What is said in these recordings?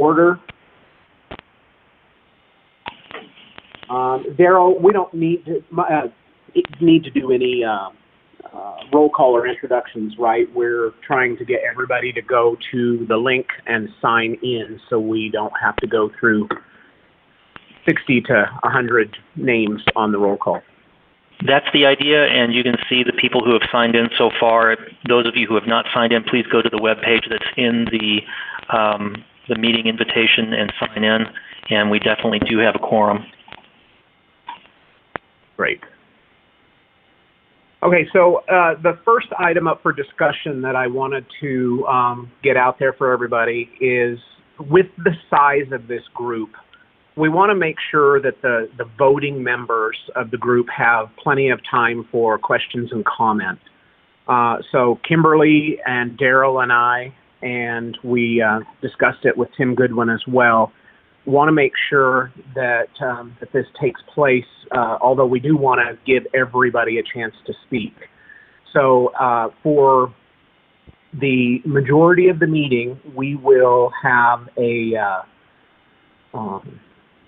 order. Daryl, we don't need to do any roll call or introductions, right? We're trying to get everybody to go to the link and sign in so we don't have to go through 60 to 100 names on the roll call. That's the idea, and you can see the people who have signed in so far. Those of you who have not signed in, please go to the web page that's in the meeting invitation and sign in, and we definitely do have a quorum. Great. Okay, so the first item up for discussion that I wanted to get out there for everybody is, with the size of this group, we want to make sure that the voting members of the group have plenty of time for questions and comment. So Kimberly and Daryl and I, and we discussed it with Tim Goodwin as well, want to make sure that, that this takes place, although we do want to give everybody a chance to speak. So for the majority of the meeting, we will have a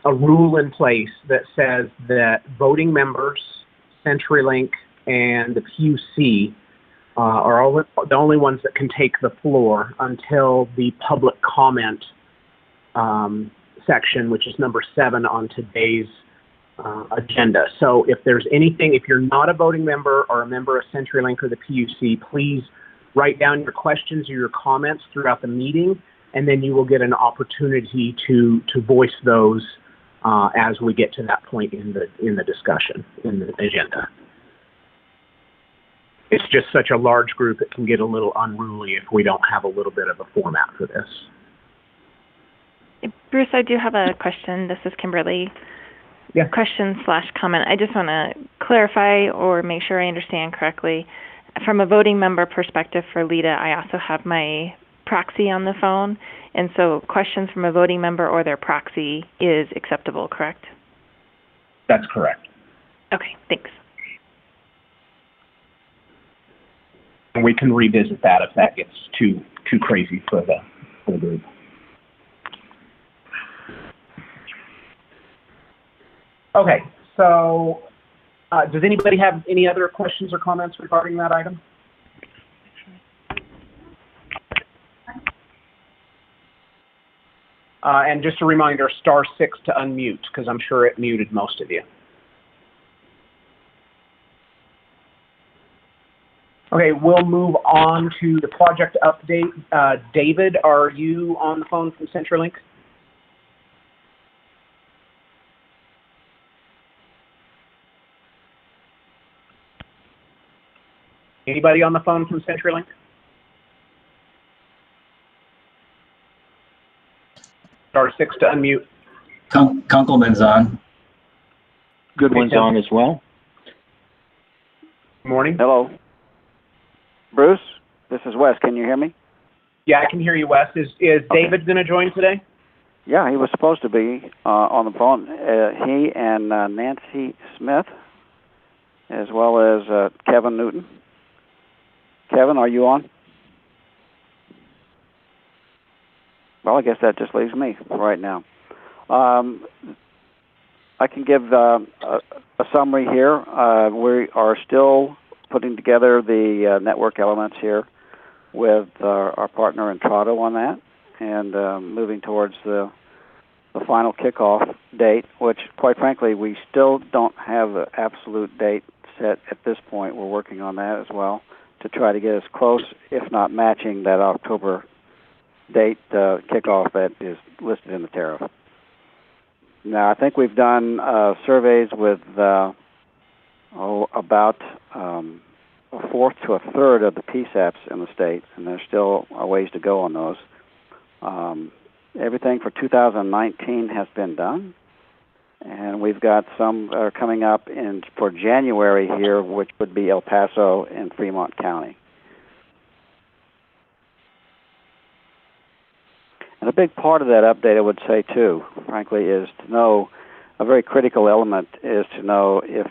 rule in place that says that voting members, CenturyLink, and the PUC are all the only ones that can take the floor until the public comment section, which is number 7 on today's agenda. So if there's anything, if you're not a voting member or a member of CenturyLink or the PUC, please write down your questions or your comments throughout the meeting, and then you will get an opportunity to voice those as we get to that point in the discussion, in the agenda. It's just such a large group, it can get a little unruly if we don't have a little bit of a format for this. Bruce, I do have a question. This is Kimberly. Yeah. Question/comment. I just want to clarify or make sure I understand correctly. From a voting member perspective for LEDA, I also have my proxy on the phone, and so questions from a voting member or their proxy is acceptable, correct? That's correct. Okay, thanks. And we can revisit that if that gets too crazy for the group. Okay, so does anybody have any other questions or comments regarding that item? And just a reminder, *6 to unmute, because I'm sure it muted most of you. Okay, we'll move on to the project update. David, are you on the phone from CenturyLink? Anybody on the phone from CenturyLink? *6 to unmute. Kunkelman's on. Goodwin's on as well. Good morning. Hello. Bruce, this is Wes. Can you hear me? Yeah, I can hear you, Wes. Is David going to join today? Yeah, he was supposed to be on the phone. He and Nancy Smith, as well as Kevin Newton. Kevin, are you on? Well, I guess that just leaves me right now. I can give a summary here. We are still putting together the network elements here with our partner Intrado on that, and moving towards the final kickoff date, which, quite frankly, we still don't have an absolute date set at this point. We're working on that as well to try to get as close, if not matching, that October date kickoff that is listed in the tariff. Now, I think we've done surveys with about a fourth to a third of the PSAPs in the state, and there's still a ways to go on those. Everything for 2019 has been done, and we've got some that are coming up for January here, which would be El Paso and Fremont County. And a big part of that update, I would say, too, frankly, is to know, a very critical element is to know if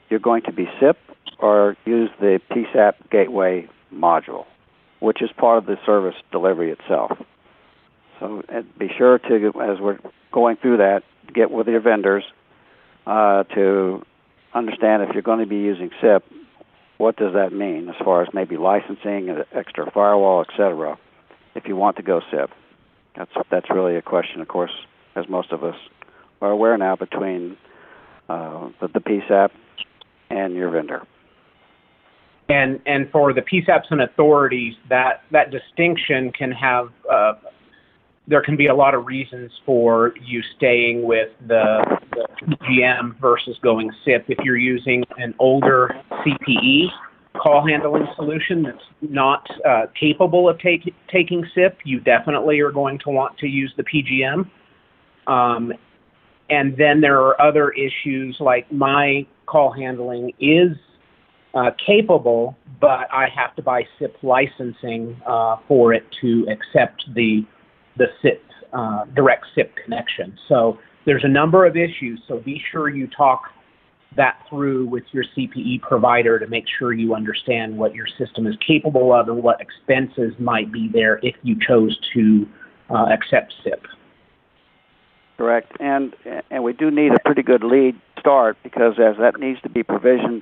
you're going to be SIP or use the PSAP gateway module, which is part of the service delivery itself. So be sure to, as we're going through that, get with your vendors to understand if you're going to be using SIP, what does that mean as far as maybe licensing, extra firewall, etc. if you want to go SIP. That's really a question, of course, as most of us are aware now, between the PSAP and your vendor. And for the PSAPs and authorities, that distinction can have, there can be a lot of reasons for you staying with the PGM versus going SIP. If you're using an older CPE call handling solution that's not capable of taking SIP, you definitely are going to want to use the PGM. And then there are other issues, like my call handling is capable, but I have to buy SIP licensing for it to accept the SIP, direct SIP connection. So there's a number of issues, so be sure you talk that through with your CPE provider to make sure you understand what your system is capable of and what expenses might be there if you chose to accept SIP. Correct, and we do need a pretty good lead start, because as that needs to be provisioned,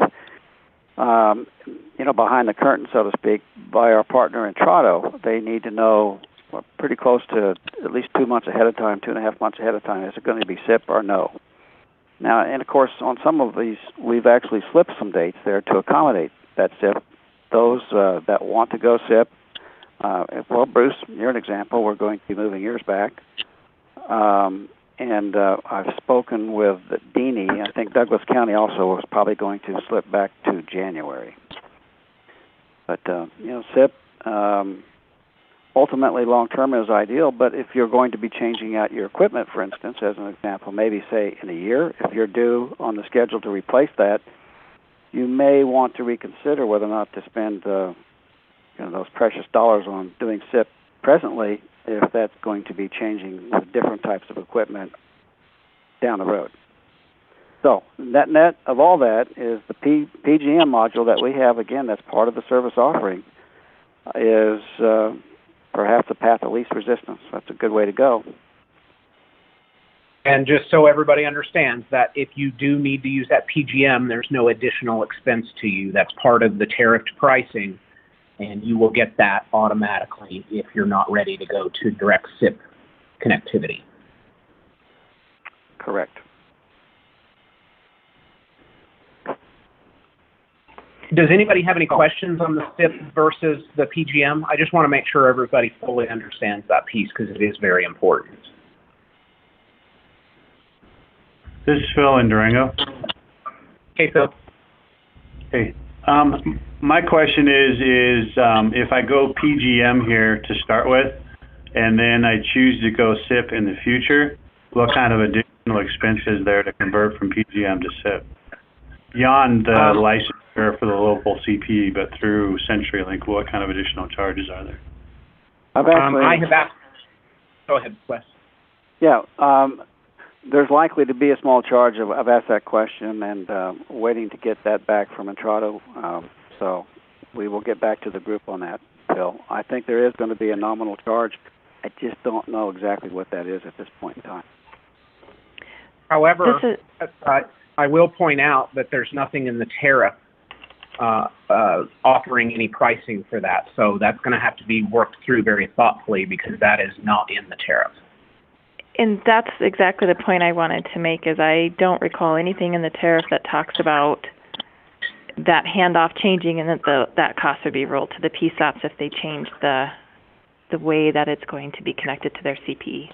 behind the curtain, so to speak, by our partner in Trado, they need to know pretty close to at least 2 months ahead of time, 2.5 months ahead of time, is it going to be SIP or no? Now, and of course, on some of these, we've actually slipped some dates there to accommodate that SIP. Those that want to go SIP, well, Bruce, you're an example. We're going to be moving yours back. And I've spoken with Deanie. I think Douglas County also was probably going to slip back to January. But, SIP, ultimately long-term is ideal, but if you're going to be changing out your equipment, for instance, as an example, maybe say in a year, if you're due on the schedule to replace that, you may want to reconsider whether or not to spend those precious dollars on doing SIP presently, if that's going to be changing with different types of equipment down the road. So net of all that is the PGM module that we have, again, that's part of the service offering, is perhaps a path of least resistance. That's a good way to go. And just so everybody understands that if you do need to use that PGM, there's no additional expense to you. That's part of the tariffed pricing, and you will get that automatically if you're not ready to go to direct SIP connectivity. Correct. Does anybody have any questions on the SIP versus the PGM? I just want to make sure everybody fully understands that piece, because it is very important. This is Phil in Durango. Hey, Phil. Hey. My question is if I go PGM here to start with, and then I choose to go SIP in the future, what kind of additional expense is there to convert from PGM to SIP? Beyond the licensure for the local CPE, but through CenturyLink, what kind of additional charges are there? I have asked. Go ahead, Wes. Yeah, there's likely to be a small charge. I've asked that question and waiting to get that back from Entrado. So we will get back to the group on that, Phil. I think there is going to be a nominal charge. I just don't know exactly what that is at this point in time. However, I will point out that there's nothing in the tariff offering any pricing for that. So that's going to have to be worked through very thoughtfully, because that is not in the tariff. And that's exactly the point I wanted to make, is I don't recall anything in the tariff that talks about that handoff changing, and that cost would be rolled to the PSAPs if they change the way that it's going to be connected to their CPE.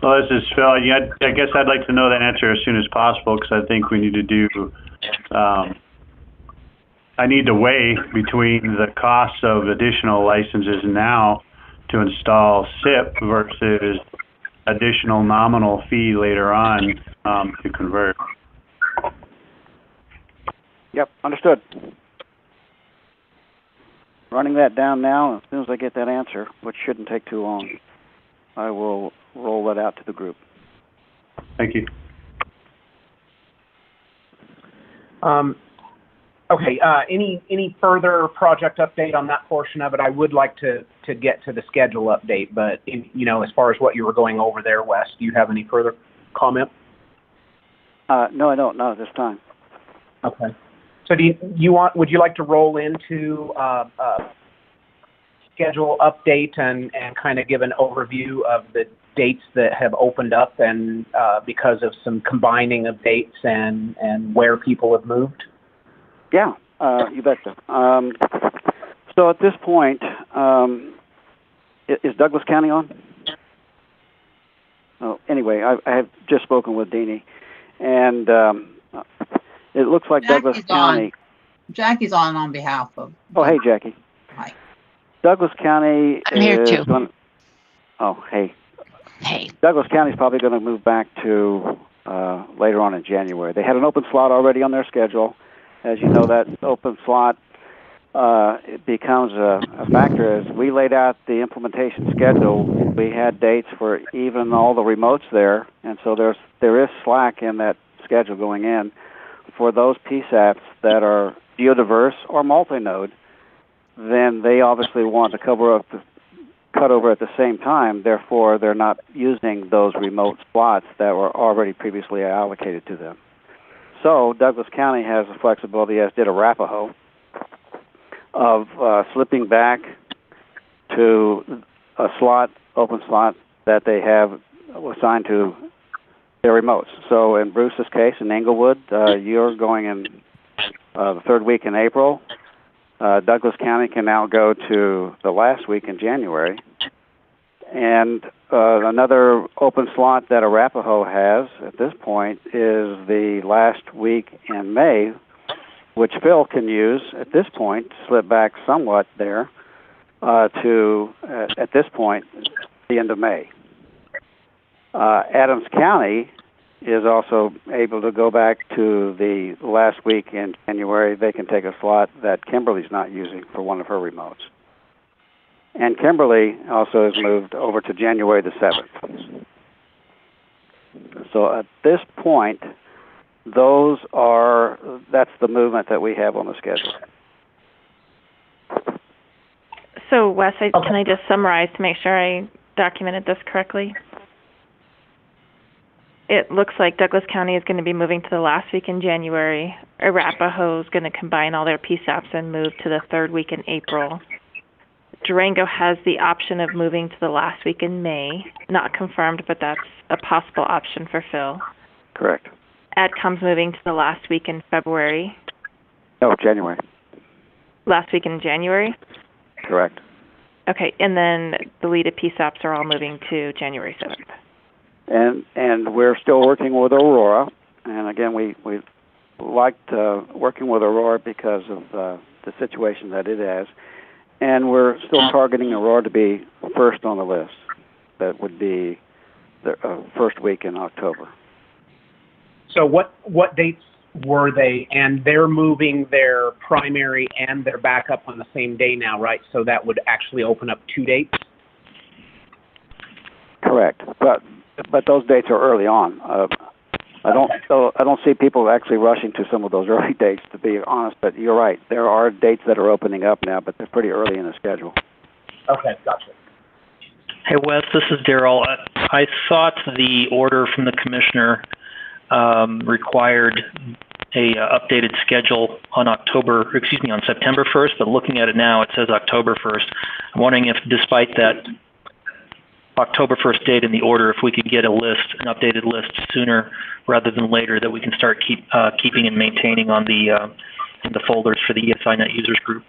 Well, this is Phil. I guess I'd like to know that answer as soon as possible, because I think we need to do, I need to weigh between the costs of additional licenses now to install SIP versus additional nominal fee later on to convert. Yep, understood. Running that down now, as soon as I get that answer, which shouldn't take too long, I will roll that out to the group. Thank you. Okay. Any further project update on that portion of it? I would like to get to the schedule update, but as far as what you were going over there, Wes, do you have any further comment? No, I don't. Not at this time. Okay. So would you like to roll into schedule update and kind of give an overview of the dates that have opened up and because of some combining of dates and where people have moved? Yeah, you betcha. So at this point, is Douglas County on? Oh, anyway, I have just spoken with Deanie, and it looks like Jackie's Douglas County. Jackie's on behalf of. Oh, hey, Jackie. Hi. Douglas County I'm here too. Oh, hey. Hey. Douglas County is probably going to move back to later on in January. They had an open slot already on their schedule. As you know, that open slot it becomes a factor. As we laid out the implementation schedule, we had dates for even all the remotes there, and so there is slack in that schedule going in for those PSAPs that are geodiverse or multi-node. Then they obviously want to cut over at the same time. Therefore, they're not using those remote slots that were already previously allocated to them. So Douglas County has the flexibility, as did Arapahoe, of slipping back to a open slot that they have assigned to their remotes. So in Bruce's case, in Englewood, you're going in the third week in April. Douglas County can now go to the last week in January. And another open slot that Arapahoe has at this point is the last week in May, which Phil can use at this point to slip back somewhat there to, at this point, the end of May. Adams County is also able to go back to the last week in January. They can take a slot that Kimberly's not using for one of her remotes. And Kimberly also has moved over to January the 7th. So at this point, that's the movement that we have on the schedule. So, Wes, can I just summarize to make sure I documented this correctly? It looks like Douglas County is going to be moving to the last week in January. Arapahoe is going to combine all their PSAPs and move to the third week in April. Durango has the option of moving to the last week in May. Not confirmed, but that's a possible option for Phil. Correct. AdCom's moving to the last week in February. No, January. Last week in January? Correct. Okay, and then the LEDA PSAPs are all moving to January 7th. And we're still working with Aurora. And again, we liked working with Aurora because of the situation that it has. And we're still targeting Aurora to be first on the list. That would be the first week in October. So what dates were they? And they're moving their primary and their backup on the same day now, right? So that would actually open up 2 dates? Correct. But those dates are early on. I don't see people actually rushing to some of those early dates, to be honest. But you're right. There are dates that are opening up now, but they're pretty early in the schedule. Okay, gotcha. Hey, Wes, this is Daryl. I thought the order from the commissioner required a updated schedule on September 1st, but looking at it now, it says October 1st. I'm wondering if, despite that October 1st date in the order, if we could get an updated list sooner rather than later, that we can start keeping and maintaining on in the folders for the ESInet users group.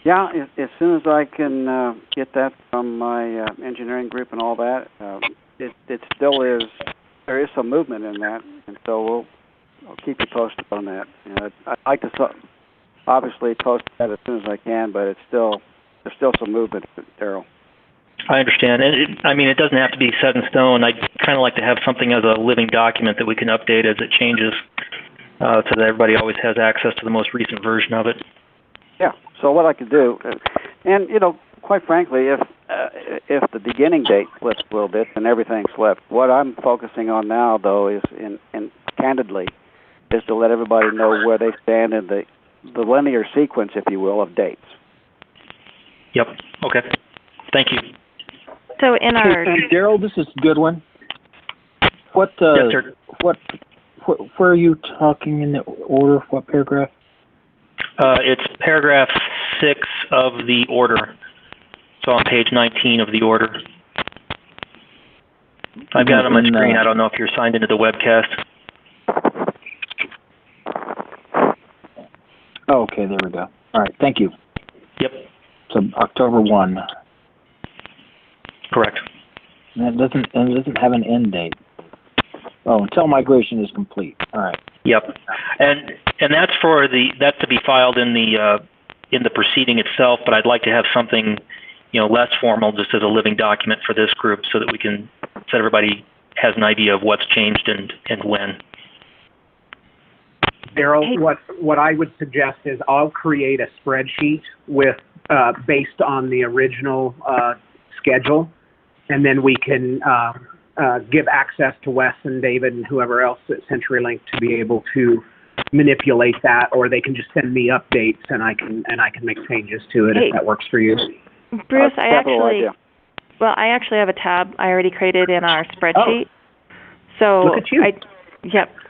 Yeah, as soon as I can get that from my engineering group and all that, it still is. There is some movement in that, and so I'll keep you posted on that. I'd like to obviously post that as soon as I can, but there's still some movement, Daryl. I understand. And it doesn't have to be set in stone. I'd kind of like to have something as a living document that we can update as it changes so that everybody always has access to the most recent version of it. Yeah. So what I could do, and quite frankly, if the beginning date slips a little bit, then everything slipped. What I'm focusing on now, though, is candidly, is to let everybody know where they stand in the linear sequence, if you will, of dates. Yep. Okay. Thank you. So in our Daryl, this is Goodwin. What Yes, sir. where are you talking in the order? What paragraph? It's paragraph 6 of the order. So on page 19 of the order. I've got it on my screen. I don't know if you're signed into the webcast. Oh, okay, there we go. All right, thank you. Yep. So October 1. Correct. And it doesn't have an end date. Oh, until migration is complete. All right. Yep. And that's that's to be filed in the proceeding itself, but I'd like to have something, less formal, just as a living document for this group, so that we can, so everybody has an idea of what's changed and when. Daryl, what I would suggest is I'll create a spreadsheet with based on the original schedule, and then we can give access to Wes and David and whoever else at CenturyLink to be able to manipulate that, or they can just send me updates and I can make changes to it if that works for you. Bruce, I actually have a tab I already created in our spreadsheet. So look at you.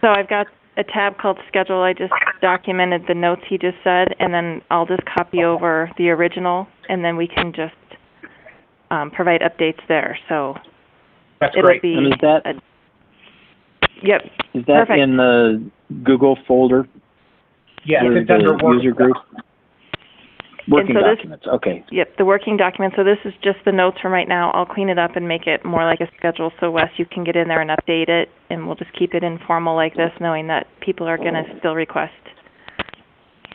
So I've got a tab called Schedule. I just documented the notes he just said, and then I'll just copy over the original, and then we can just provide updates there. So that's it'll great. be. And is that? Yep. Is that perfect. in the Google folder? Yes, it's under the user group. Working documents. Okay. Yep, the working document. So this is just the notes from right now. I'll clean it up and make it more like a schedule, so Wes, you can get in there and update it, and we'll just keep it informal like this, knowing that people are going to still request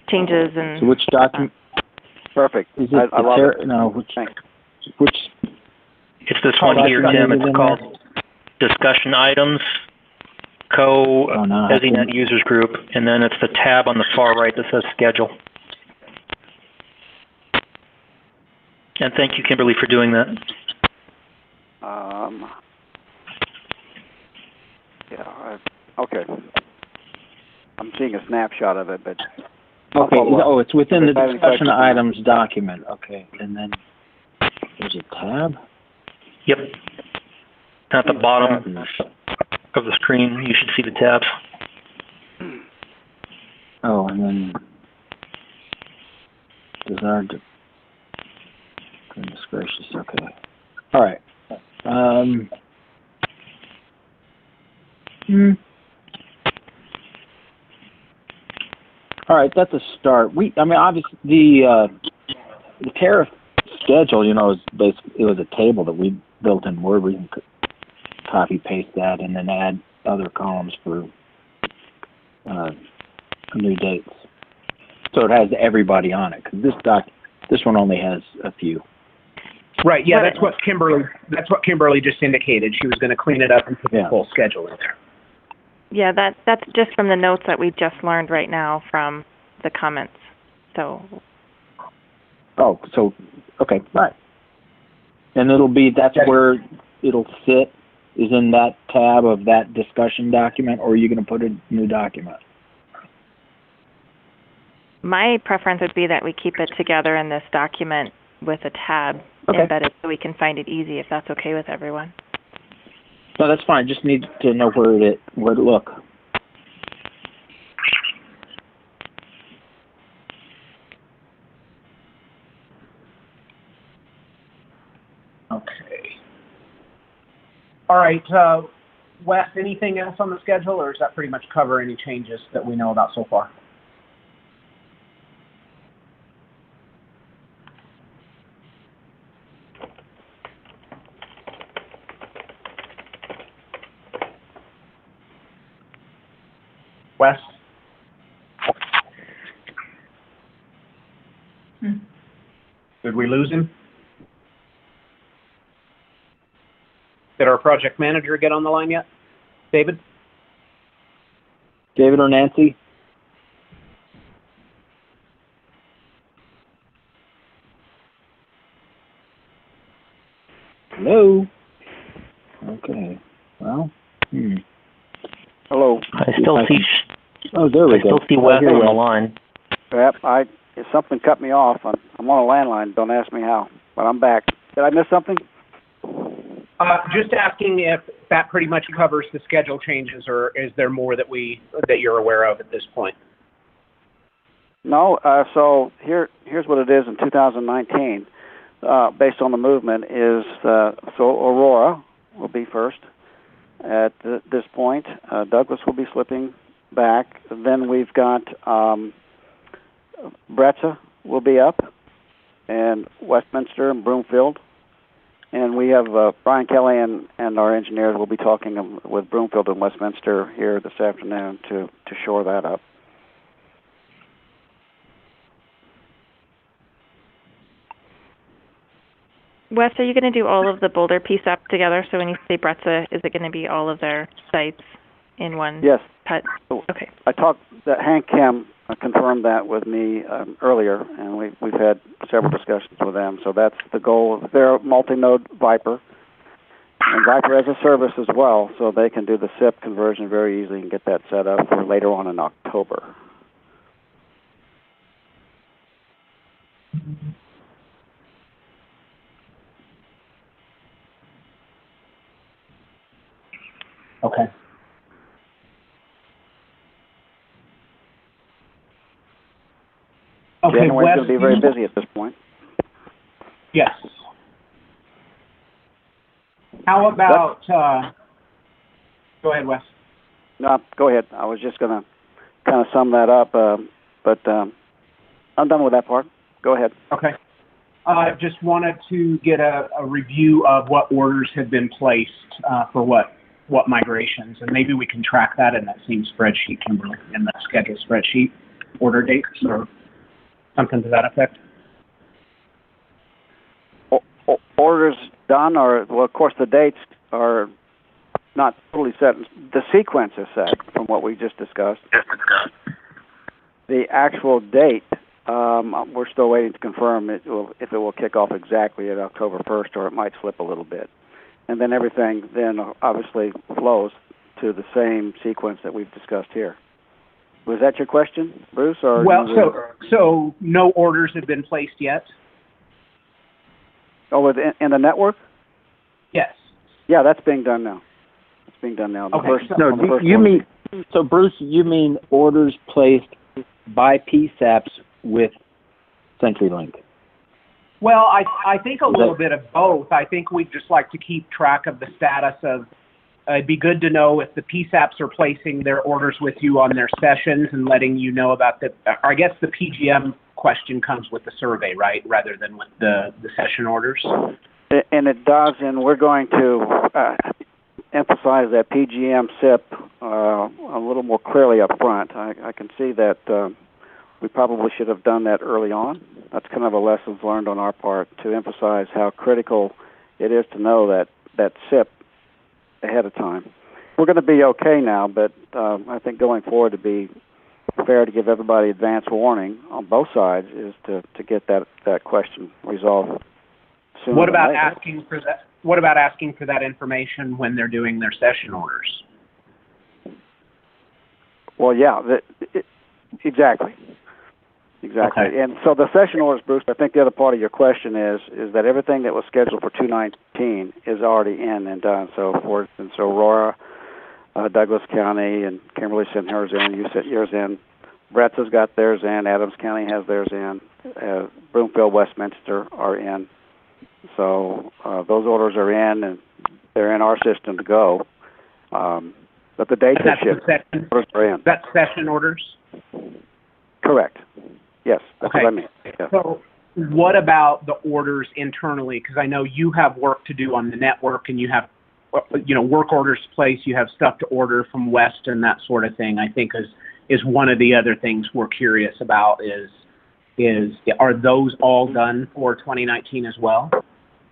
changes and. So which document? Perfect. Is it I love it. No, which? It's this one here, Tim. It's called Discussion Items, ESInet Users Group, and then it's the tab on the far right that says Schedule. And thank you, Kimberly, for doing that. Okay. I'm seeing a snapshot of it, but... Okay, it's within the discussion items document. Okay, and then there's a tab? Yep. At the bottom of the screen, you should see the tabs. Oh, and then desired to... Goodness gracious, okay. All right. All right, that's a start. Obviously, the tariff schedule, is basically, it was a table that we built in Word. We can copy paste that and then add other columns for new dates. So it has everybody on it. Because this one only has a few. Right. Yeah, that's what Kimberly just indicated. She was going to clean it up and put the full schedule in there. Yeah, that's just from the notes that we just learned right now from the comments. So. Oh, so okay, right. And that's where it'll sit, is in that tab of that discussion document, or are you going to put a new document? My preference would be that we keep it together in this document with a tab embedded so we can find it easy, if that's okay with everyone. No, that's fine. Just need to know where to look. Okay. All right. Wes, anything else on the schedule, or does that pretty much cover any changes that we know about so far? Wes? Did we lose him? Did our project manager get on the line yet? David? David or Nancy? Hello? Okay. Well, Hello. I still see Oh, there we I still go. see Wes on the line. Yep, something cut me off. I'm on a landline. Don't ask me how, but I'm back. Did I miss something? Just asking if that pretty much covers the schedule changes, or is there more that you're aware of at this point? No. So here's what it is in 2019, based on the movement is so Aurora will be first at this point. Douglas will be slipping back. Then we've got Bretza will be up, and Westminster and Broomfield. And we have Brian Kelly and our engineers will be talking with Broomfield and Westminster here this afternoon to shore that up. Wes, are you going to do all of the Boulder PSAP together? So when you say Bretza, is it going to be all of their sites in one Yes. cut? Okay. I talked that Hank Kim confirmed that with me earlier, and we've had several discussions with them. So that's the goal. They're a multi-node Viper, and Viper has a service as well, so they can do the SIP conversion very easily and get that set up for later on in October. Okay. Okay, January's Wes, going to be very busy at this point. Yes. How about, go ahead, Wes. No, go ahead. I was just going to kind of sum that up, but I'm done with that part. Go ahead. Okay. Just wanted to get a review of what orders have been placed for what migrations, and maybe we can track that in that same spreadsheet, Kimberly, in the schedule spreadsheet, order dates or something to that effect. Orders done, or well, of course the dates are not totally set. The sequence is set from what we just discussed. The actual date, we're still waiting to confirm if it will kick off exactly at October 1st, or it might slip a little bit. And then everything then obviously flows to the same sequence that we've discussed here. Was that your question, Bruce? Or so no orders have been placed yet? Oh, in the network? Yes. Yeah, that's being done now. It's being done now. So Bruce, you mean orders placed by PSAPs with CenturyLink? Well, I think a little bit of both. I think we'd just like to keep track of the status of, it'd be good to know if the PSAPs are placing their orders with you on their sessions and letting you know about I guess the PGM question comes with the survey, right, rather than with the session orders? And it does, and we're going to emphasize that PGM SIP a little more clearly up front. I can see that we probably should have done that early on. That's kind of a lessons learned on our part to emphasize how critical it is to know that SIP ahead of time. We're going to be okay now, but I think going forward to be fair to give everybody advance warning on both sides is to get that question resolved sooner. What about asking for that? What about asking for that information when they're doing their session orders? Well, yeah, exactly. Okay. And so the session orders, Bruce, I think the other part of your question is that everything that was scheduled for 2019 is already in and done. So, for instance, Aurora, Douglas County, and Kimberly sent hers in. You sent yours in. Bretza's got theirs in. Adams County has theirs in. Broomfield, Westminster are in. So those orders are in, and they're in our system to go. But the dates have shifted. Orders are in. That's session orders? Correct. Yes, that's okay. what I mean. Yeah. So what about the orders internally? Because I know you have work to do on the network, and you have, work orders to place. You have stuff to order from West and that sort of thing. I think is one of the other things we're curious about is are those all done for 2019 as well?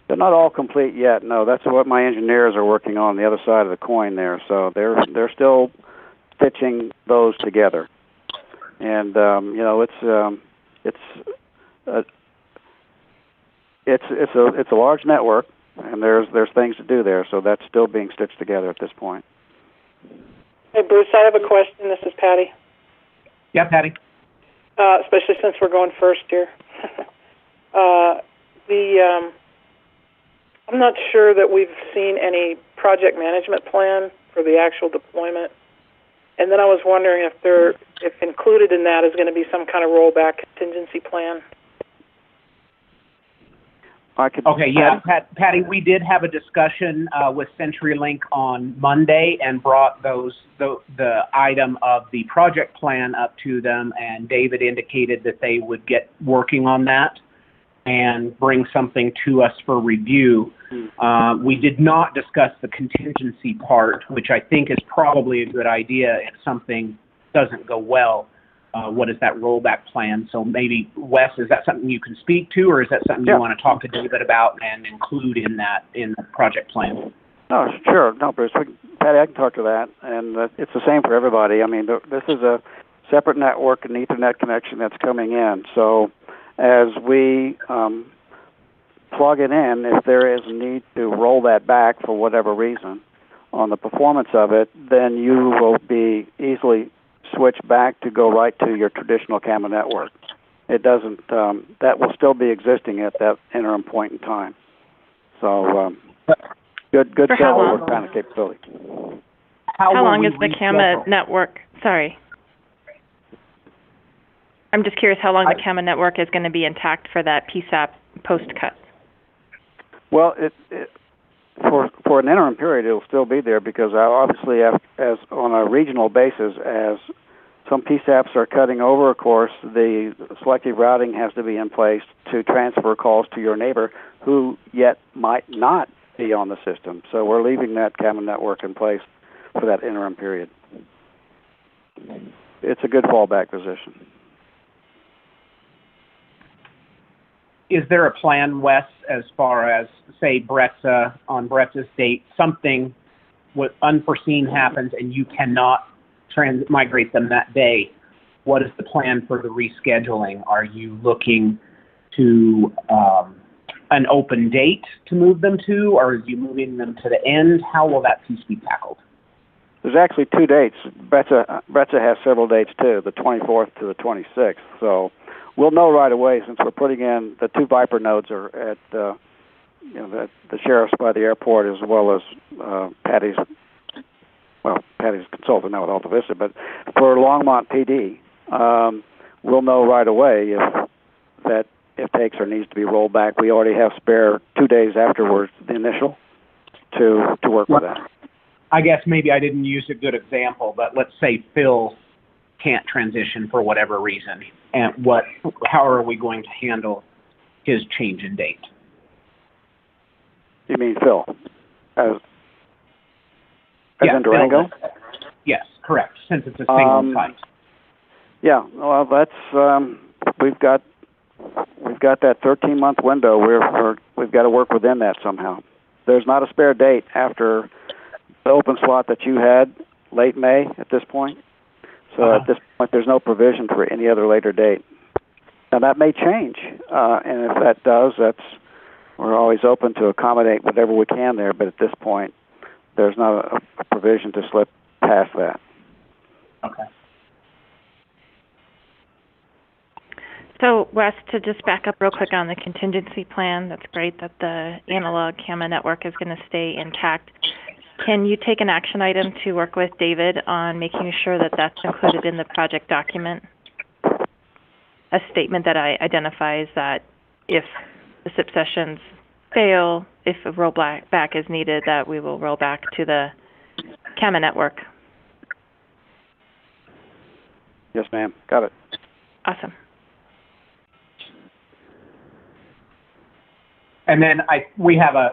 They're not all complete yet. No, that's what my engineers are working on the other side of the coin there. So they're still stitching those together. And it's a large network, and there's things to do there. So that's still being stitched together at this point. Hey Bruce, I have a question. This is Patty. Yeah, Patty? Especially since we're going first here. I'm not sure that we've seen any project management plan for the actual deployment. And then I was wondering if included in that is going to be some kind of rollback contingency plan. Okay, yeah, Patty, we did have a discussion with CenturyLink on Monday and brought the item of the project plan up to them, and David indicated that they would get working on that and bring something to us for review. We did not discuss the contingency part, which I think is probably a good idea if something doesn't go well. What is that rollback plan? So maybe, Wes, is that something you can speak to, or is that something you want to talk to David about and include in the project plan? No, sure. No, Bruce. Patty, I can talk to that. And it's the same for everybody. I mean, this is a separate network, an Ethernet connection that's coming in. So as we plug it in, if there is a need to roll that back for whatever reason on the performance of it, then you will be easily switch back to go right to your traditional camera network. It doesn't, that will still be existing at that interim point in time. So, good failover kind of capability. How long is the camera network? Sorry. I'm just curious how long the camera network is going to be intact for that PSAP post-cut. Well, for an interim period, it will still be there because obviously, as on a regional basis, as some PSAPs are cutting over, of course, the selective routing has to be in place to transfer calls to your neighbor who yet might not be on the system. So we're leaving that camera network in place for that interim period. It's a good fallback position. Is there a plan, Wes, as far as, say, on Brett's estate, something unforeseen happens and you cannot migrate them that day? What is the plan for the rescheduling? Are you looking to an open date to move them to, or are you moving them to the end? How will that piece be tackled? There's actually two dates. Bretza has several dates too, the 24th to the 26th. So we'll know right away since we're putting in the two Viper nodes are at the sheriff's by the airport as well as Patty's consultant now with Alta Vista. But for Longmont PD, we'll know right away if takes or needs to be rolled back. We already have spare 2 days afterwards, the initial, to work with that. I guess maybe I didn't use a good example, but let's say Phil can't transition for whatever reason, and how are we going to handle his change in date? You mean Phil? As in Durango? Phil, yes, correct, since it's a single site. Yeah, well, that's we've got that 13-month window. We've got to work within that somehow. There's not a spare date after the open slot that you had late May at this point. So at this point, there's no provision for any other later date. Now that may change, and if that does, we're always open to accommodate whatever we can there. But at this point, there's not a provision to slip past that. Okay. So, Wes, to just back up real quick on the contingency plan, that's great that the analog camera network is going to stay intact. Can you take an action item to work with David on making sure that that's included in the project document? A statement that identifies that if the SIP sessions fail, if a rollback is needed, that we will roll back to the camera network. Yes, ma'am. Got it. Awesome. And then we have a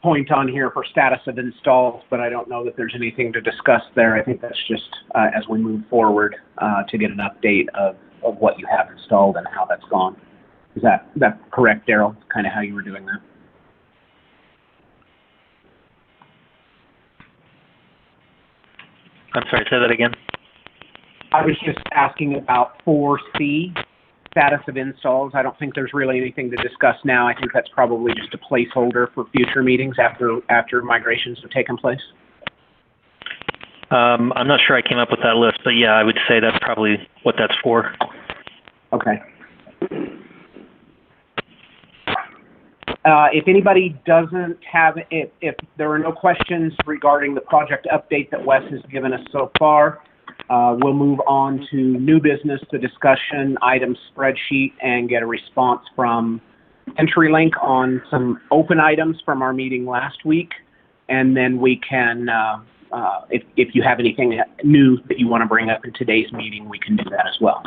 point on here for status of installs, but I don't know that there's anything to discuss there. I think that's just as we move forward to get an update of what you have installed and how that's gone. Is that correct, Daryl? Kind of how you were doing that? I'm sorry, say that again. I was just asking about 4C, status of installs. I don't think there's really anything to discuss now. I think that's probably just a placeholder for future meetings after migrations have taken place. I'm not sure I came up with that list, but yeah, I would say that's probably what that's for. Okay. If anybody doesn't have, if there are no questions regarding the project update that Wes has given us so far, we'll move on to new business, the discussion item spreadsheet, and get a response from CenturyLink on some open items from our meeting last week. And then we can, if you have anything new that you want to bring up in today's meeting, we can do that as well.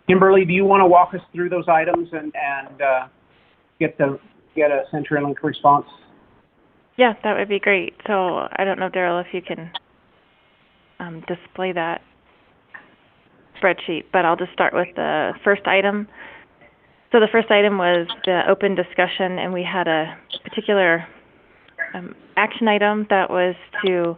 Kimberly, do you want to walk us through those items and get a CenturyLink response? Yeah, that would be great. So I don't know, Daryl, if you can display that spreadsheet, but I'll just start with the first item. So the first item was the open discussion, and we had a particular action item that was to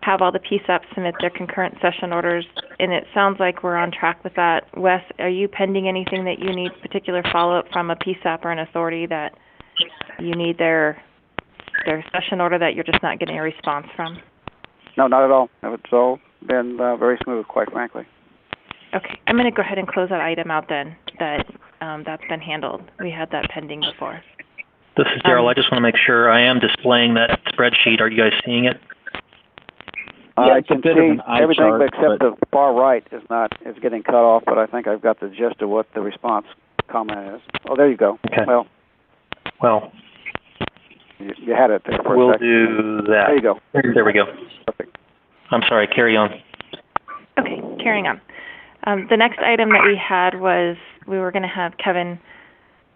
have all the PSAPs submit their concurrent session orders, and it sounds like we're on track with that. Wes, are you pending anything that you need particular follow-up from a PSAP or an authority that you need their session order that you're just not getting a response from? No, not at all. It's all been very smooth, quite frankly. Okay, I'm going to go ahead and close that item out then, that's been handled. We had that pending before. This is Daryl. I just want to make sure I am displaying that spreadsheet. Are you guys seeing it? I can see everything except the far right is getting cut off, but I think I've got the gist of what the response comment is. Oh, there you go. Okay. Well, you had it there for we'll a second. do that. There you go. There we go. Perfect. I'm sorry. Carry on. Okay, carrying on. The next item that we had was we were going to have Kevin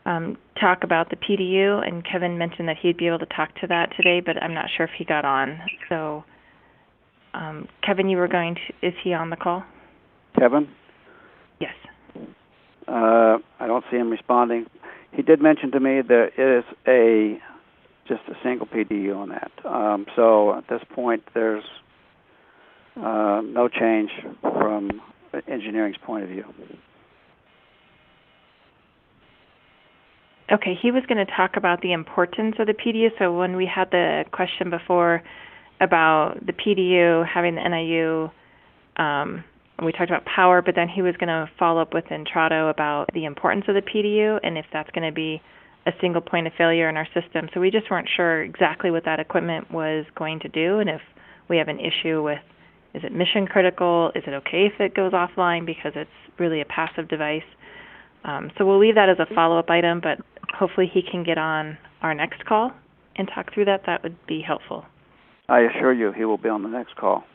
talk about the PDU, and Kevin mentioned that he'd be able to talk to that today, but I'm not sure if he got on. So, Kevin, you were going to, is he on the call? Kevin? Yes. I don't see him responding. He did mention to me there is just a single PDU on that. So at this point, there's no change from engineering's point of view. Okay, he was going to talk about the importance of the PDU. So when we had the question before about the PDU having the NIU, we talked about power, but then he was going to follow up with Intrado about the importance of the PDU and if that's going to be a single point of failure in our system. So we just weren't sure exactly what that equipment was going to do, and if we have an issue with, is it mission critical? Is it okay if it goes offline because it's really a passive device? So we'll leave that as a follow-up item, but hopefully he can get on our next call and talk through that. That would be helpful. I assure you he will be on the next call.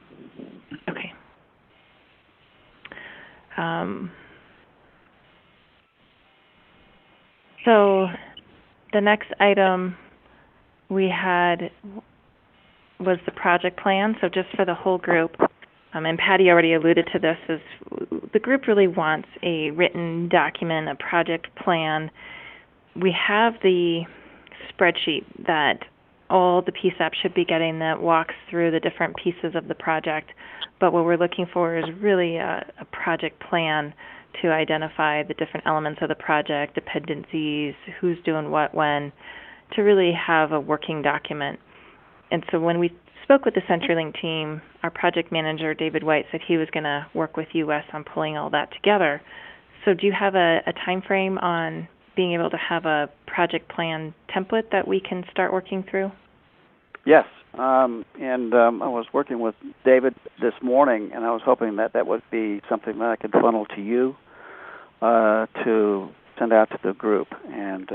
Okay. So the next item we had was the project plan. So just for the whole group, and Patty already alluded to this, is the group really wants a written document, a project plan. We have the spreadsheet that all the PSAP should be getting that walks through the different pieces of the project, but what we're looking for is really a project plan to identify the different elements of the project, dependencies, who's doing what when, to really have a working document. And so when we spoke with the CenturyLink team, our project manager, David White, said he was going to work with you, Wes, on pulling all that together. So do you have a time frame on being able to have a project plan template that we can start working through? Yes, and I was working with David this morning, and I was hoping that that would be something that I could funnel to you to send out to the group. And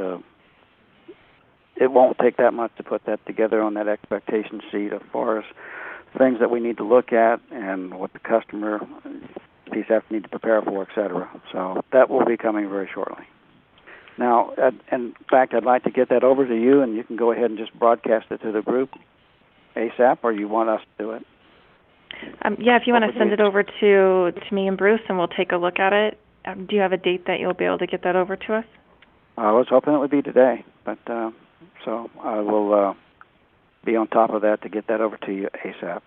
it won't take that much to put that together on that expectation sheet as far as things that we need to look at and what the customer PSAP need to prepare for, et cetera. So that will be coming very shortly. Now, in fact, I'd like to get that over to you, and you can go ahead and just broadcast it to the group ASAP, or you want us to do it? Yeah, if you want to send it over to me and Bruce, and we'll take a look at it. Do you have a date that you'll be able to get that over to us? I was hoping it would be today, but so I will be on top of that to get that over to you ASAP.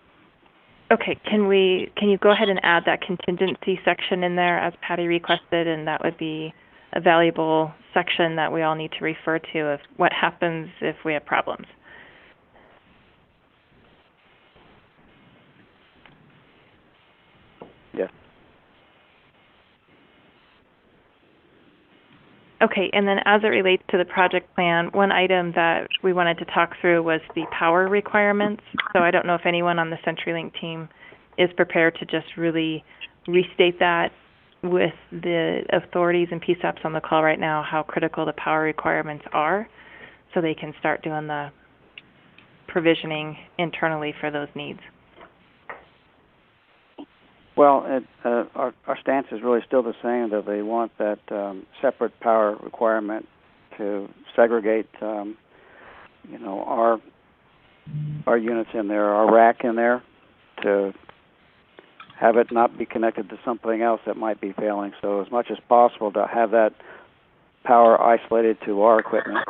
Okay, can you go ahead and add that contingency section in there as Patty requested, and that would be a valuable section that we all need to refer to of what happens if we have problems. Yes. Okay, and then as it relates to the project plan, one item that we wanted to talk through was the power requirements. So I don't know if anyone on the CenturyLink team is prepared to just really restate that with the authorities and PSAPs on the call right now, how critical the power requirements are, so they can start doing the provisioning internally for those needs. Well, our stance is really still the same, that they want that separate power requirement to segregate, our units in there, our rack in there, to have it not be connected to something else that might be failing. So as much as possible to have that power isolated to our equipment.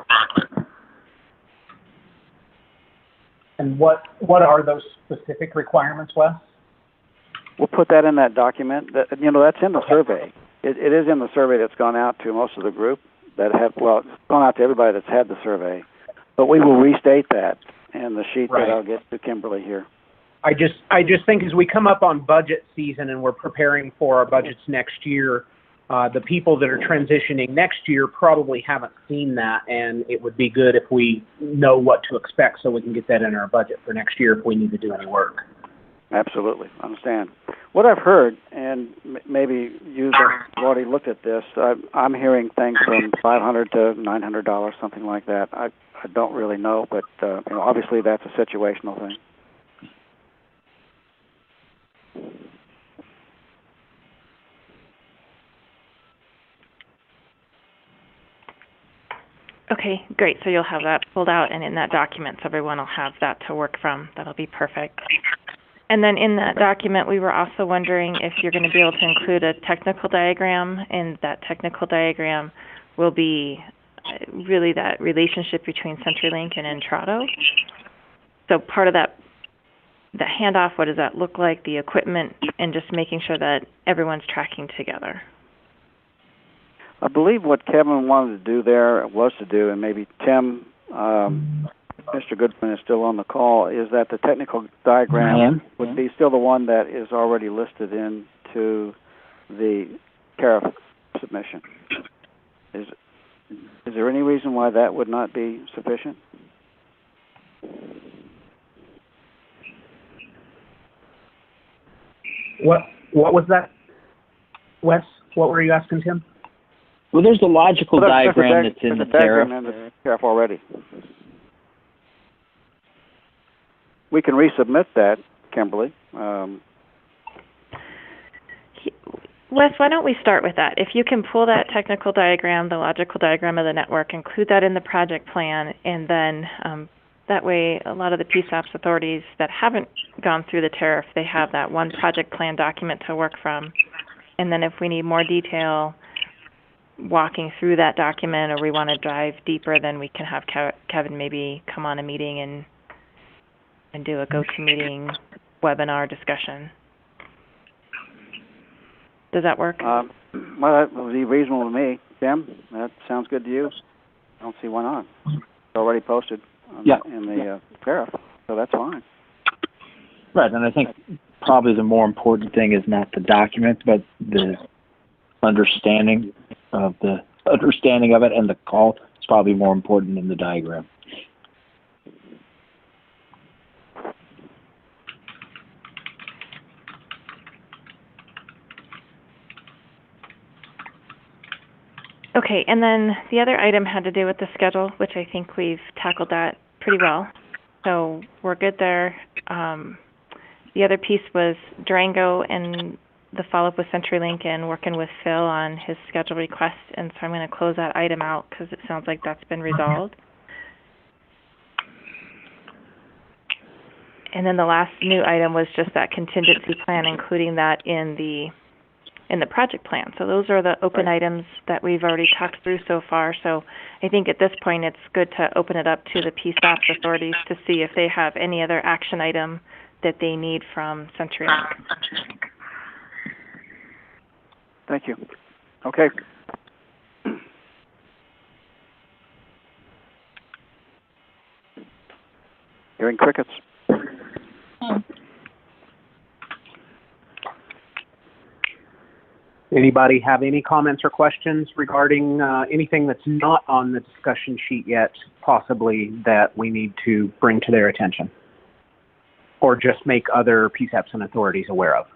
And what are those specific requirements, Wes? We'll put that in that document. That's in the survey. It is in the survey that's gone out to most of the group that it's gone out to everybody that's had the survey. But we will restate that in the sheet that I'll get to Kimberly here. I just think as we come up on budget season and we're preparing for our budgets next year, the people that are transitioning next year probably haven't seen that, and it would be good if we know what to expect so we can get that in our budget for next year if we need to do any work. Absolutely, understand. What I've heard, and maybe you've already looked at this, I'm hearing things from $500 to $900, something like that. I don't really know, but obviously that's a situational thing. Okay, great. So you'll have that pulled out and in that document, so everyone will have that to work from. That'll be perfect. And then in that document, we were also wondering if you're going to be able to include a technical diagram, and that technical diagram will be really that relationship between CenturyLink and Entrado. So part of that, the handoff, what does that look like, the equipment, and just making sure that everyone's tracking together. I believe what Kevin wanted to do there was to do, and maybe Tim, Mr. Goodman is still on the call, is that the technical diagram would be still the one that is already listed into the tariff submission. Is there any reason why that would not be sufficient? What was that, Wes? What were you asking, Tim? Well, there's a logical diagram that's in the tariff. There's a diagram in the tariff already. We can resubmit that, Kimberly. Wes, why don't we start with that? If you can pull that technical diagram, the logical diagram of the network, include that in the project plan, and then that way a lot of the PSAPs authorities that haven't gone through the tariff, they have that one project plan document to work from. And then if we need more detail walking through that document, or we want to dive deeper, then we can have Kevin maybe come on a meeting and do a GoToMeeting webinar discussion. Does that work? Well, that would be reasonable to me. Tim, that sounds good to you? I don't see why not. It's already posted in the tariff, so that's fine. Right, and I think probably the more important thing is not the document, but the understanding of it, and the call is probably more important than the diagram. Okay, and then the other item had to do with the schedule, which I think we've tackled that pretty well. So we're good there. The other piece was Durango and the follow-up with CenturyLink and working with Phil on his schedule request, and so I'm going to close that item out because it sounds like that's been resolved. And then the last new item was just that contingency plan, including that in the project plan. So those are the open items that we've already talked through so far. So I think at this point it's good to open it up to the PSAPs authorities to see if they have any other action item that they need from CenturyLink. Thank you. Okay. Hearing crickets. Anybody have any comments or questions regarding anything that's not on the discussion sheet yet, possibly that we need to bring to their attention? Or just make other PSAPs and authorities aware of?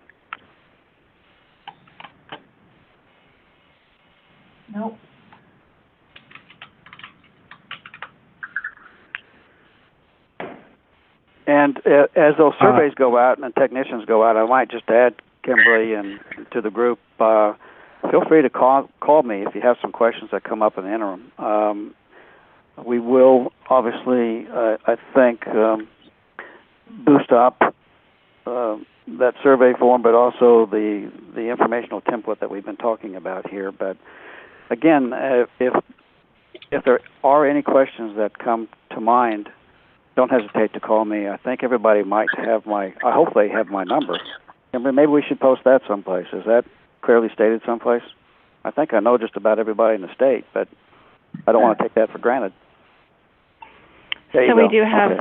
Nope. And as those surveys go out and the technicians go out, I might just add, Kimberly, and to the group, feel free to call me if you have some questions that come up in the interim. We will obviously, I think, boost up that survey form, but also the informational template that we've been talking about here. But again, if there are any questions that come to mind, don't hesitate to call me. I think everybody might have I hope they have my number. And maybe we should post that someplace. Is that clearly stated someplace? I think I know just about everybody in the state, but I don't want to take that for granted. So we do have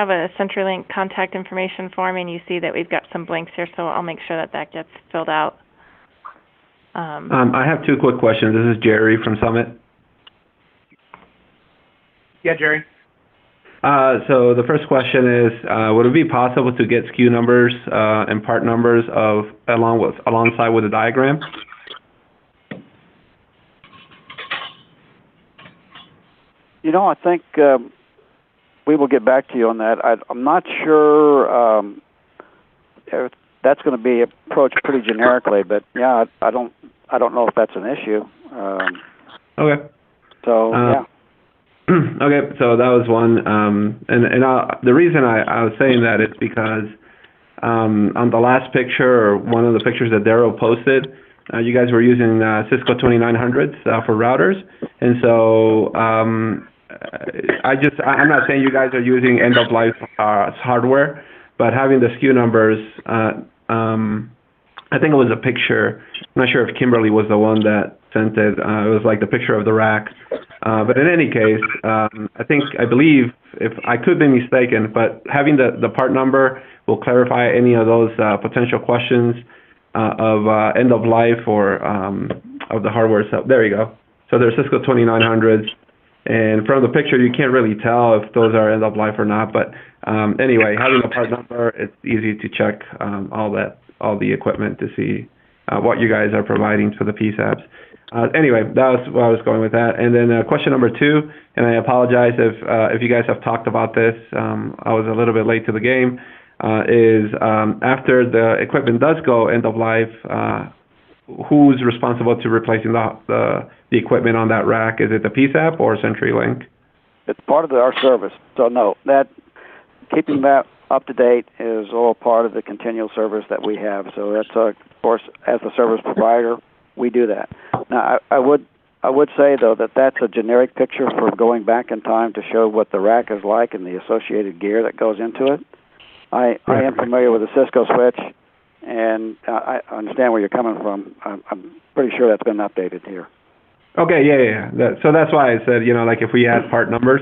a CenturyLink contact information form, and you see that we've got some blanks here, so I'll make sure that gets filled out. I have two quick questions. This is Jerry from Summit. Yeah, Jerry. So the first question is, would it be possible to get SKU numbers and part numbers alongside with the diagram? I think we will get back to you on that. I'm not sure if that's going to be approached pretty generically, but yeah, I don't know if that's an issue. Okay. So yeah. Okay, so that was one, the reason I was saying that is because on the last picture, or one of the pictures that Daryl posted, you guys were using Cisco 2900s for routers, and so I'm not saying you guys are using end-of-life hardware, but having the SKU numbers, I think it was a picture. I'm not sure if Kimberly was the one that sent it. It was like the picture of the rack. But in any case, I believe, if I could be mistaken, but having the part number will clarify any of those potential questions of end of life or of the hardware. So there you go. So there's Cisco 2900s, and from the picture you can't really tell if those are end of life or not. But anyway, having the part number, it's easy to check all the equipment to see what you guys are providing for the PSAPs. Anyway, that was where I was going with that. And then question number two, and I apologize if you guys have talked about this. I was a little bit late to the game. Is after the equipment does go end of life, who's responsible to replacing the equipment on that rack? Is it the PSAP or CenturyLink? It's part of our service. So no, keeping that up to date is all part of the continual service that we have. So that's of course, as a service provider, we do that. Now, I would say, though, that that's a generic picture for going back in time to show what the rack is like and the associated gear that goes into it. I am familiar with the Cisco switch, and I understand where you're coming from. I'm pretty sure that's been updated here. Okay, yeah. So that's why I said, like if we add part numbers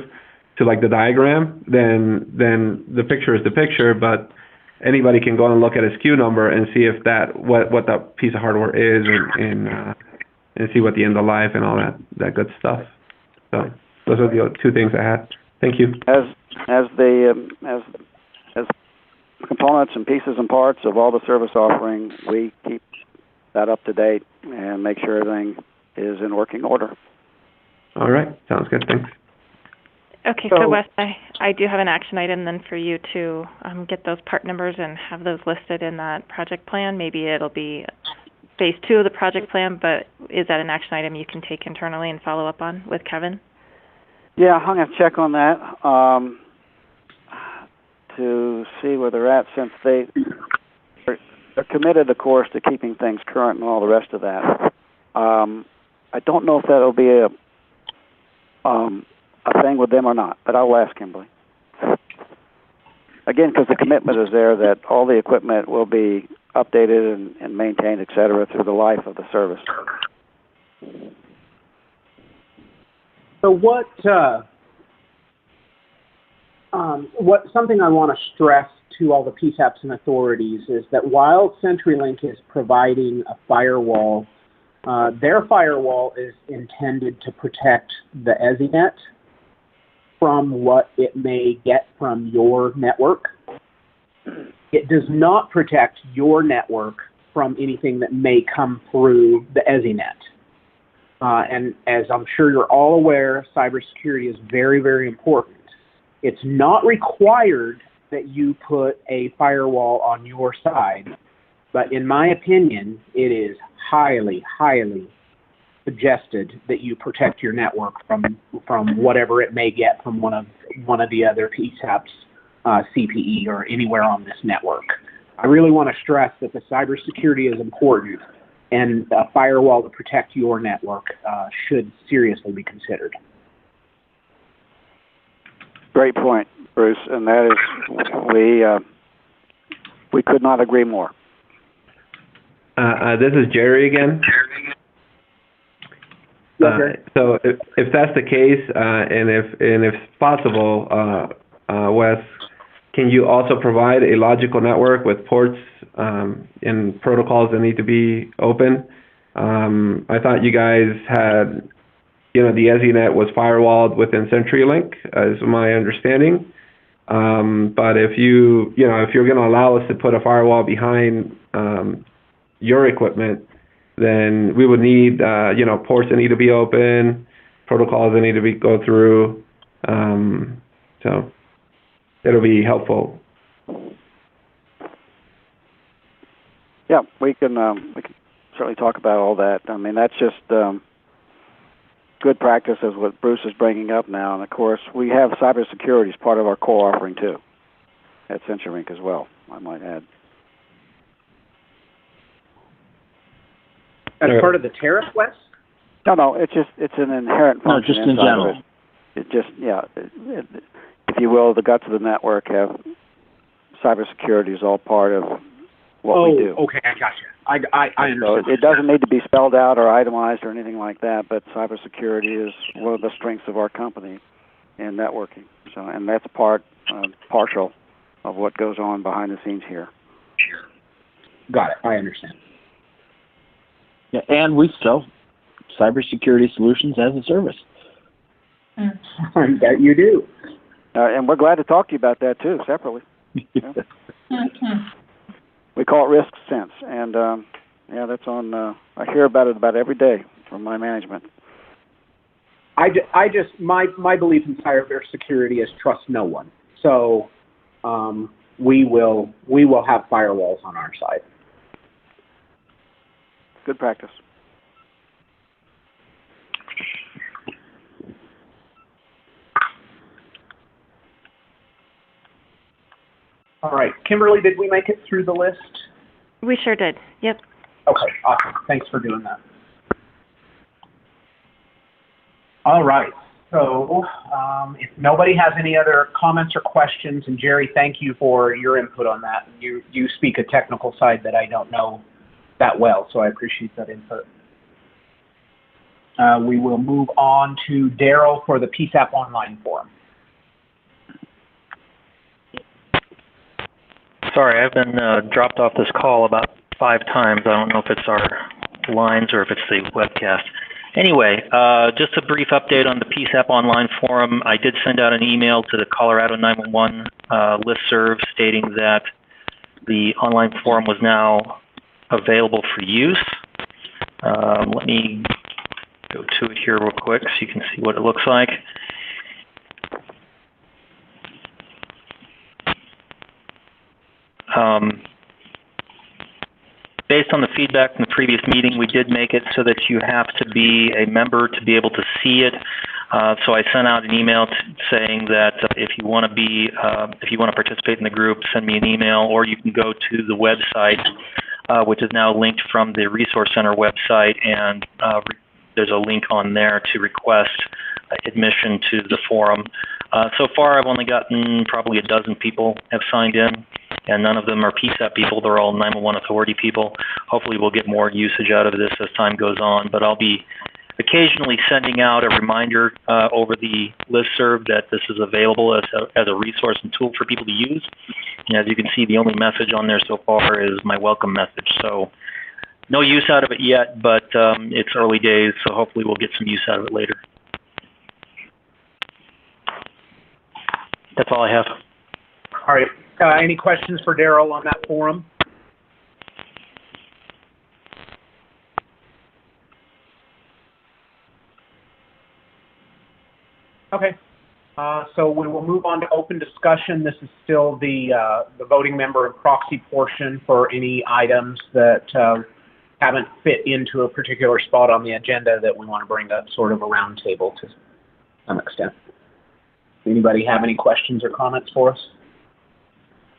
to like the diagram, then the picture is the picture, but anybody can go and look at a SKU number and see if what that piece of hardware is, and see what the end of life and all that good stuff. So those are the two things I had. Thank you. As components and pieces and parts of all the service offering, we keep that up to date and make sure everything is in working order. All right, sounds good. Thanks. Okay, so Wes, I do have an action item then for you to get those part numbers and have those listed in that project plan. Maybe it'll be phase 2 of the project plan, but is that an action item you can take internally and follow up on with Kevin? Yeah, I'm going to check on that to see where they're at, since they're committed, of course, to keeping things current and all the rest of that. I don't know if that'll be a thing with them or not, but I'll ask Kimberly. Again, because the commitment is there that all the equipment will be updated and maintained, et cetera, through the life of the service. So what Something I want to stress to all the PSAPs and authorities is that while CenturyLink is providing a firewall, their firewall is intended to protect the ESInet from what it may get from your network. It does not protect your network from anything that may come through the ESInet. And as I'm sure you're all aware, cybersecurity is very, very important. It's not required that you put a firewall on your side, but in my opinion, it is highly, highly suggested that you protect your network from whatever it may get from one of the other PSAPs, CPE, or anywhere on this network. I really want to stress that the cybersecurity is important, and a firewall to protect your network should seriously be considered. Great point, Bruce, and that is, we could not agree more. This is Jerry again. So if that's the case, and if possible, Wes, can you also provide a logical network with ports and protocols that need to be open? I thought you guys had, the ESInet was firewalled within CenturyLink, is my understanding. But if you're going to allow us to put a firewall behind your equipment, then we would need, ports that need to be open, protocols that need to go through. So it'll be helpful. Yeah, we can certainly talk about all that. I mean, that's just good practice, as what Bruce is bringing up now. And of course, we have cybersecurity as part of our core offering too, at CenturyLink as well, I might add. As part of the tariff, Wes? No, it's an inherent function. No, just in general. It just, if you will, the guts of the network have cybersecurity is all part of what we do. Oh, okay, I gotcha. I understand. So it doesn't need to be spelled out or itemized or anything like that, but cybersecurity is one of the strengths of our company in networking. So, and that's partial of what goes on behind the scenes here. Got it. I understand. Yeah, and we sell cybersecurity solutions as a service. I bet you do. And we're glad to talk to you about that too, separately. We call it Risk Sense, and that's on. I hear about it about every day from my management. My belief in cybersecurity is trust no one. So we will have firewalls on our side. Good practice. All right. Kimberly, did we make it through the list? We sure did. Yep. Okay, awesome. Thanks for doing that. All right. So if nobody has any other comments or questions, and Jerry, thank you for your input on that. You speak a technical side that I don't know that well, so I appreciate that input. We will move on to Daryl for the PSAP Online Forum. Sorry, I've been dropped off this call about 5 times. I don't know if it's our lines or if it's the webcast. Anyway, just a brief update on the PSAP Online Forum. I did send out an email to the Colorado 911 listserv stating that the online forum was now available for use. Let me go to it here real quick so you can see what it looks like. Based on the feedback from the previous meeting, we did make it so that you have to be a member to be able to see it. So I sent out an email saying that if you want to participate in the group, send me an email, or you can go to the website, which is now linked from the Resource Center website, and there's a link on there to request admission to the forum. So far, I've only gotten probably a dozen people have signed in, and none of them are PSAP people. They're all 911 authority people. Hopefully, we'll get more usage out of this as time goes on, but I'll be occasionally sending out a reminder over the listserv that this is available as a resource and tool for people to use. And as you can see, the only message on there so far is my welcome message. So no use out of it yet, but it's early days, so hopefully we'll get some use out of it later. That's all I have. All right. Any questions for Daryl on that forum? Okay. So we will move on to open discussion. This is still the voting member and proxy portion for any items that haven't fit into a particular spot on the agenda that we want to bring up sort of a round table to some extent. Anybody have any questions or comments for us,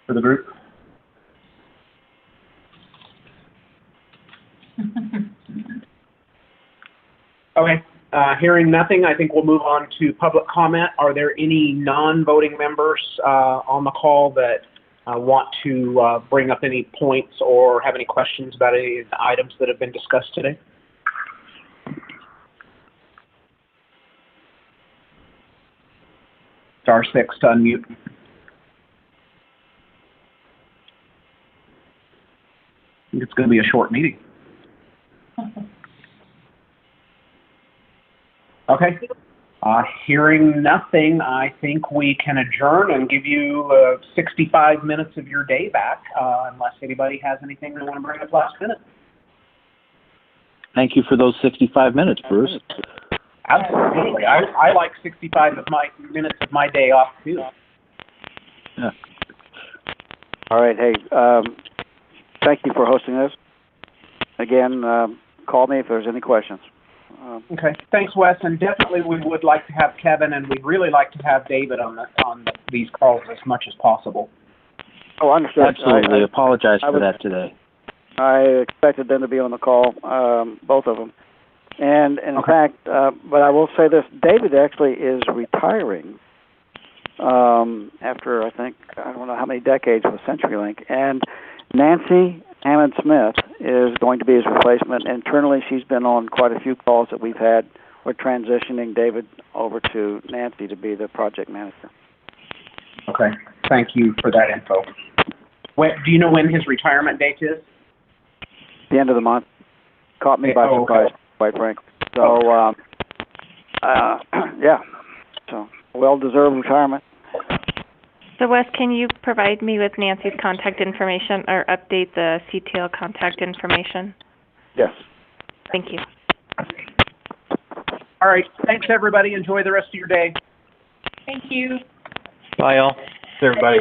for the group? Okay. Hearing nothing, I think we'll move on to public comment. Are there any non-voting members on the call that want to bring up any points or have any questions about any of the items that have been discussed today? Star 6 to unmute. I think it's going to be a short meeting. Okay. Hearing nothing, I think we can adjourn and give you 65 minutes of your day back, unless anybody has anything they want to bring up last minute. Thank you for those 65 minutes, Bruce. Absolutely. I like 65 of my minutes of my day off, too. Yeah. All right. Hey, thank you for hosting this. Again, call me if there's any questions. Okay. Thanks, Wes. And definitely we would like to have Kevin, and we'd really like to have David on these calls as much as possible. Oh, understood. Absolutely. I apologize for that today. I expected them to be on the call, both of them. And in fact, but I will say this, David actually is retiring after, I think, I don't know how many decades with CenturyLink. And Nancy Hammond-Smith is going to be his replacement. Internally, she's been on quite a few calls that we've had. We're transitioning David over to Nancy to be the project manager. Okay. Thank you for that info. Do you know when his retirement date is? The end of the month. Caught me by surprise, quite frankly. So, yeah. So, well-deserved retirement. So, Wes, can you provide me with Nancy's contact information or update the CTL contact information? Yes. Thank you. All right. Thanks, everybody. Enjoy the rest of your day. Thank you. Bye, all. Thanks, everybody.